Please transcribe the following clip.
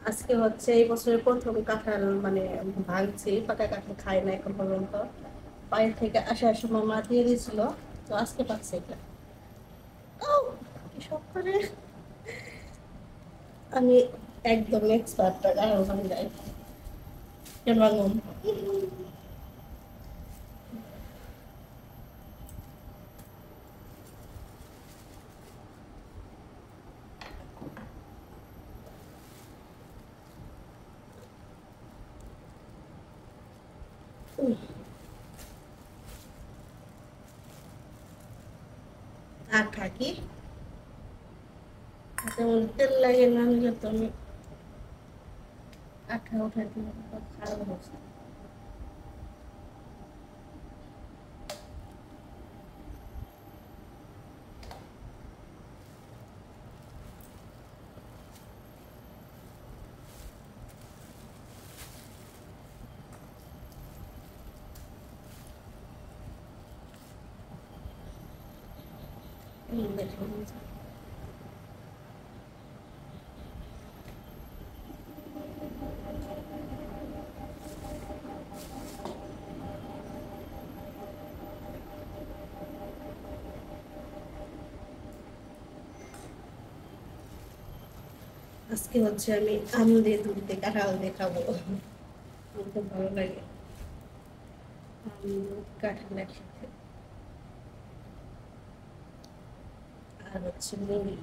আজকে হচ্ছে এই বছরের প্রথম কাঁঠাল মানে ভাঙছি, পাকা কাঁঠাল খাই না এখন পর্যন্ত। বাইরে থেকে আসার সময় মা দিয়ে দিয়েছিল, তো আজকে পাচ্ছি এটা। আউ! কি শখ করে। আমি একদম এক্সপার্ট কাঁঠাল ভাঙায়। কেন ভাঙুন? আঠা কি তেমন তেল লাগে না, নিলে তো আমি আঠা উঠাই দিলাম, খারাপ অবস্থা। দেখুন, আজকে হচ্ছে আমি আম দিয়ে দুধ দিয়ে কাঁঠাল দিয়ে খাবো। আমার খুব ভালো লাগে আম দুধ কাঁঠাল একসাথে, আর হচ্ছে মুড়ি।